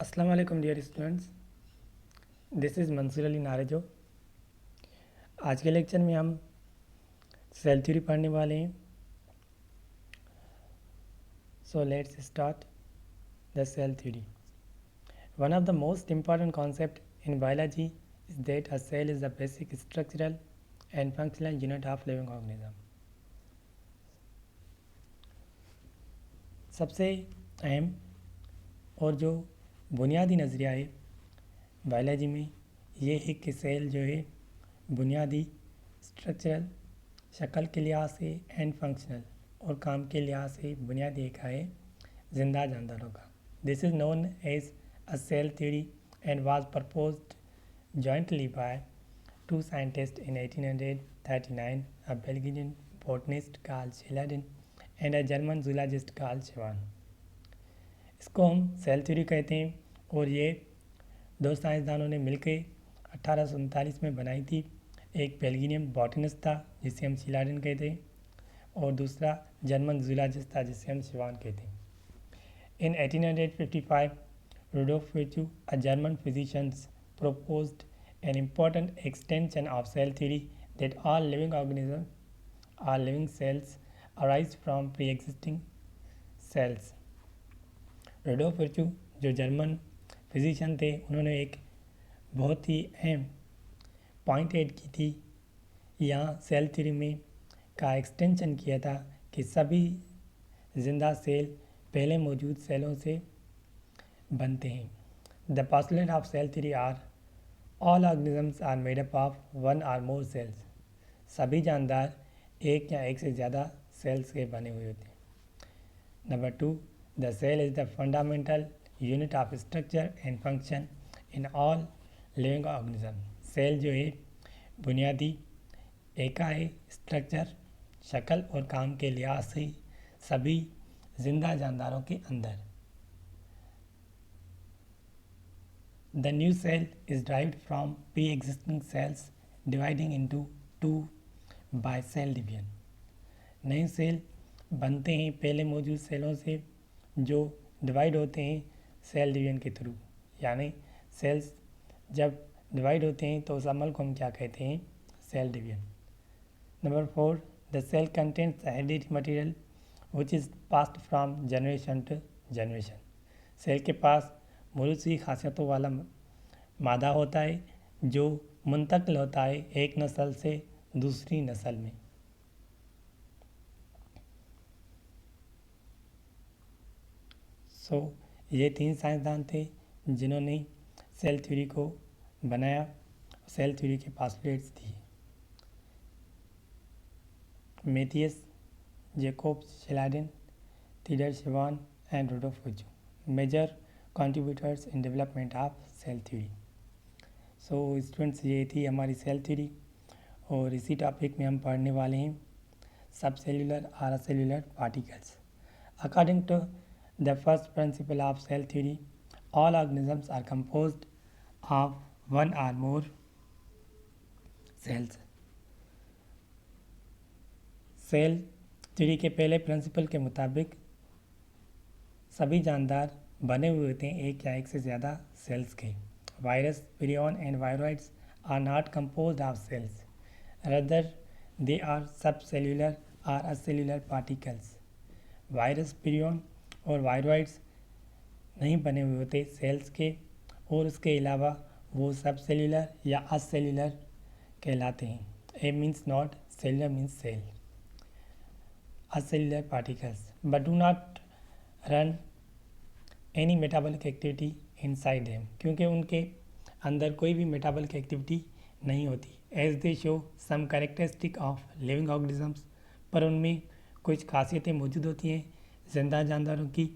अस्सलाम वालेकुम dear students, this is Mansoor Ali Narejo. आज के लेक्चर में हम सेल थ्योरी पढ़ने वाले हैं। So let's start the cell theory. One of the most important concept in biology is that a cell is the basic structural and functional unit of living organism. सबसे अहम और जो बुनियादी नज़रिया है बायोलॉजी में ये है कि सेल जो है बुनियादी स्ट्रक्चरल शक्ल के लिहाज से एंड फंक्शनल और काम के लिहाज से बुनियादी इकाई है जिंदा जानदारों का। This is known as a cell theory and was proposed jointly by two scientists in 1839, a Belgian botanist Carl Schleiden and a German zoologist Carl Schwann। इसको हम सेल थ्योरी कहते हैं और ये दो साइंसदानों ने मिलकर 1839 में बनाई थी। एक बेल्जियम बॉटनिस्ट था जिसे हम शिलाडन कहते हैं और दूसरा जर्मन जूलॉजिस्ट था जिसे हम शिवान कहते हैं। इन 1855, Rudolf Virchow, a German physician, proposed an important extension of cell theory that all living organisms, all living cells, arise from pre-existing cells। Rudolf Virchow जो जर्मन फिजिशियन थे, उन्होंने एक बहुत ही अहम पॉइंट ऐड की थी यहाँ सेल थ्योरी में का एक्सटेंशन किया था कि सभी जिंदा सेल पहले मौजूद सेलों से बनते हैं। The postulate of cell theory are all organisms are made up of one or more cells. सभी जानदार एक या एक से ज़्यादा सेल्स के बने हुए होते हैं। Number 2, the cell is the fundamental unit of structure and function in all living organism. Cell जो है बुनियादी इकाई स्ट्रक्चर शक्ल और काम के लिहाज से सभी जिंदा जानदारों के अंदर। The new cell is derived from pre existing cells dividing into two by cell division. नए सेल बनते हैं पहले मौजूद सेलों से जो डिवाइड होते हैं सेल डिवीजन के थ्रू। यानी सेल्स जब डिवाइड होते हैं तो उस अमल को हम क्या कहते हैं? Cell division. Number 4, the cell contents the hereditary material which is passed from generation to generation. Cell के पास बहुत सी खासियतों वाला मादा होता है जो मुंतकिल होता है एक नस्ल से दूसरी नस्ल में। सो ये तीन साइंसदान थे जिन्होंने सेल थ्योरी को बनाया, सेल थ्योरी के पोस्टुलेट्स दिए। Matthias, Jacob Schleiden, Theodor Schwann and Rudolf Virchow major contributors in development of cell theory. So students, ये थी हमारी सेल थ्योरी और इसी टॉपिक में हम पढ़ने वाले हैं सब सेल्यूलर और cellular particles. According to the first principle of cell theory, all organisms are composed of one or more cells। Cell theory के पहले प्रिंसिपल के मुताबिक सभी जानदार बने हुए होते हैं एक या एक से ज़्यादा सेल्स के। Virus, prion and viroids are not composed of cells, rather they are subcellular or acellular particles। Virus, prion और वायरॉइड्स नहीं बने हुए होते सेल्स के और उसके अलावा वो सब सेल्यूलर या असेल्यूलर कहलाते हैं। A means not, cellular means cell. Acellular particles but do not run any metabolic activity inside them, क्योंकि उनके अंदर कोई भी मेटाबॉलिक एक्टिविटी नहीं होती। As they show some characteristic of living organisms, पर उनमें कुछ खासियतें मौजूद होती हैं जिंदा जानदारों की।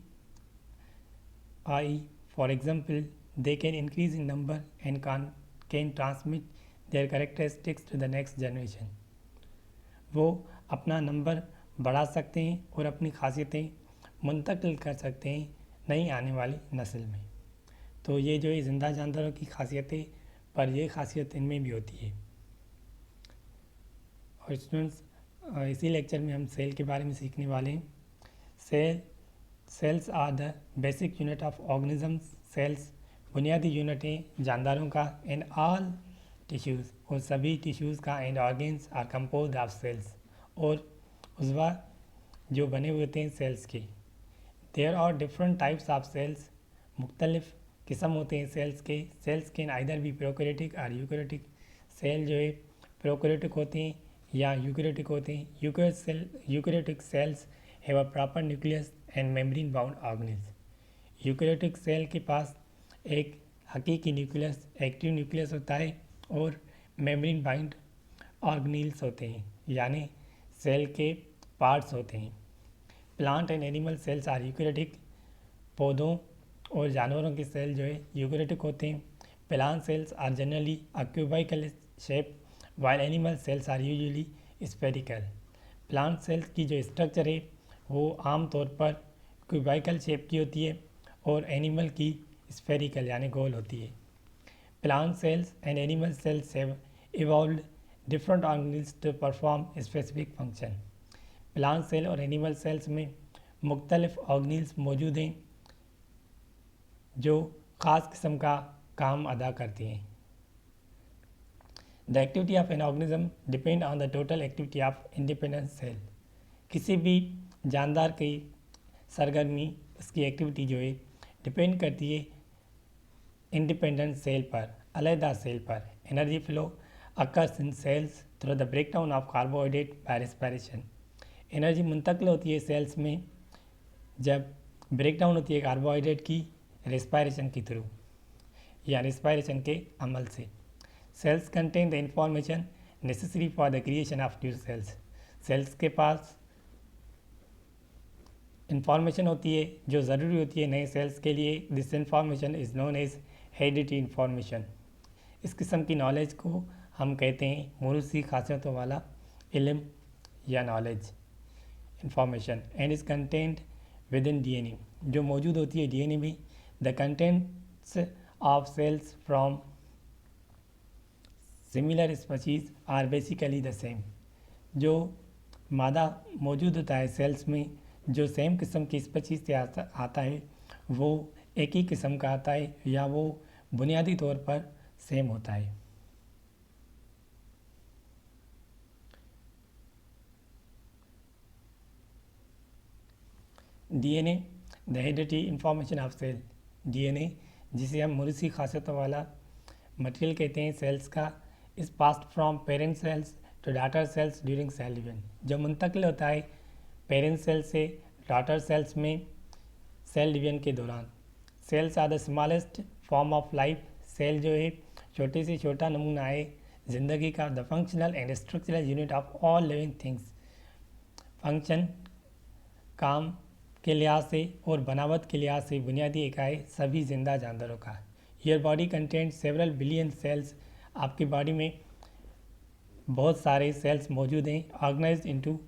I for example they can increase in number and can transmit their characteristics to the next generation. वो अपना नंबर बढ़ा सकते हैं और अपनी खासियतें मुंतकिल कर सकते हैं नई आने वाली नस्ल में। तो ये जो है जिंदा जानदारों की खासियतें, पर ये खासियत इनमें भी होती है। और स्टूडेंट्स, इसी लेक्चर में हम सेल के बारे में सीखने वाले हैं। Cell cells are the basic unit of organisms. Cells बुनियादी यूनिट हैं जानदारों का। इन ऑल टिश्यूज़ और सभी टिश्यूज़ का and organs are compose of cells और उज़वा जो बने हुए होते हैं सेल्स के। There are different types of cells, मुख्तलिफ किस्म होते हैं सेल्स के। Cells can either be prokaryotic और यूकैरियोटिक। सेल जो है प्रोकैरियोटिक होते हैं या यूकैरियोटिक होते हैं। Eukaryotic cells have a proper nucleus and membrane bound organelles. Eukaryotic cell के पास एक हकीकी न्यूक्लियस, एक्टिव न्यूक्लियस होता है और मेम्ब्रेन बाउंड ऑर्गेनेल्स होते हैं, यानी सेल के पार्ट्स होते हैं। Plant and animal cells are eukaryotic. पौधों और जानवरों के सेल जो है यूकैरियोटिक होते हैं। Plant cells are generally a cubical shape while animal cells are usually spherical. Plant cells की जो स्ट्रक्चर है वो आमतौर पर क्यूबिकल शेप की होती है और एनिमल की स्फेरिकल यानी गोल होती है। Plant cells and animal cells have evolved different organelles to perform specific function. Plant cell और एनिमल सेल्स में मुख्तलिफ ऑर्गेनेल्स मौजूद हैं जो ख़ास किस्म का काम अदा करती हैं। The activity of an organism depend on the total activity of independent cell. किसी भी जानदार की सरगर्मी, उसकी एक्टिविटी जो है डिपेंड करती है इंडिपेंडेंट सेल पर, अलहदा सेल पर। Energy flow occurs in cells through the breakdown of carbohydrate by respiration. Energy मुंतकिल होती है सेल्स में जब ब्रेकडाउन होती है कार्बोहाइड्रेट की रेस्पिरेशन के थ्रू या रेस्पिरेशन के अमल से। Cells contain the information necessary for the creation of new cells. Cells के पास इंफॉर्मेशन होती है जो ज़रूरी होती है नए सेल्स के लिए। This information is known as heredity information. इस किस्म की नॉलेज को हम कहते हैं मोरूसी खासियतों वाला इल्म या knowledge, information. And is content within DNA, जो मौजूद होती है DNA में। The contents of cells from similar species are basically the same. जो मादा मौजूद होता है सेल्स में जो सेम किस्म की स्पीशीज से आता है वो एक ही किस्म का आता है या वो बुनियादी तौर पर सेम होता है। DNA the heredity information of cell. DNA जिसे हम मोरूसी खासियतों वाला मटेरियल कहते हैं सेल्स का, is passed from parent cells to daughter cells during cell division. जो मुंतकिल होता है पेरेंट सेल से डॉटर सेल्स में सेल डिवीजन के दौरान। Cells are the smallest form of life. Cell जो है छोटे से छोटा नमूना है ज़िंदगी का। The functional and structural unit of all living things. Function, काम के लिहाज से और बनावट के लिहाज से बुनियादी इकाई सभी जिंदा जानवरों का। Your body content several billion cells. आपकी बॉडी में बहुत सारे सेल्स मौजूद हैं। ऑर्गेनाइज्ड इनटू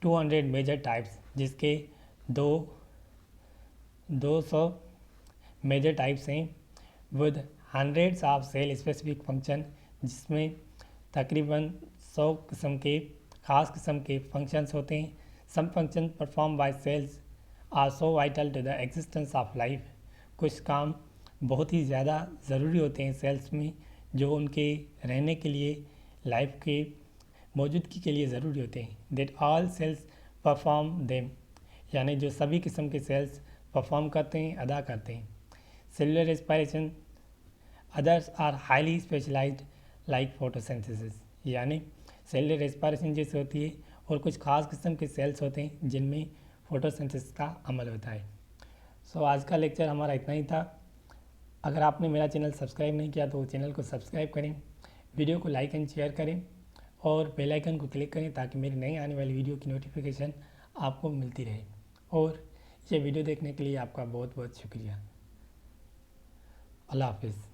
200 मेजर टाइप्स, जिसके 200 मेजर टाइप्स हैं with hundreds of cell specific function, जिसमें तकरीबन 100 किस्म के ख़ास किस्म के फंक्शंस होते हैं। Some function perform by cells are so vital to the existence of life. कुछ काम बहुत ही ज़्यादा ज़रूरी होते हैं सेल्स में जो उनके रहने के लिए, लाइफ के मौजूदगी के लिए ज़रूरी होते हैं। That all cells perform them, यानी जो सभी किस्म के सेल्स परफॉर्म करते हैं, अदा करते हैं। Cellular respiration others are highly specialized like photosynthesis, यानी सेलुलर रेस्पिरेशन जैसे होती है और कुछ खास किस्म के सेल्स होते हैं जिनमें फोटोसिंथेसिस का अमल होता है। सो आज का लेक्चर हमारा इतना ही था। अगर आपने मेरा चैनल सब्सक्राइब नहीं किया तो चैनल को सब्सक्राइब करें, वीडियो को लाइक एंड शेयर करें और बेल आइकन को क्लिक करें ताकि मेरी नई आने वाली वीडियो की नोटिफिकेशन आपको मिलती रहे। और ये वीडियो देखने के लिए आपका बहुत बहुत शुक्रिया। अल्लाह हाफिज़।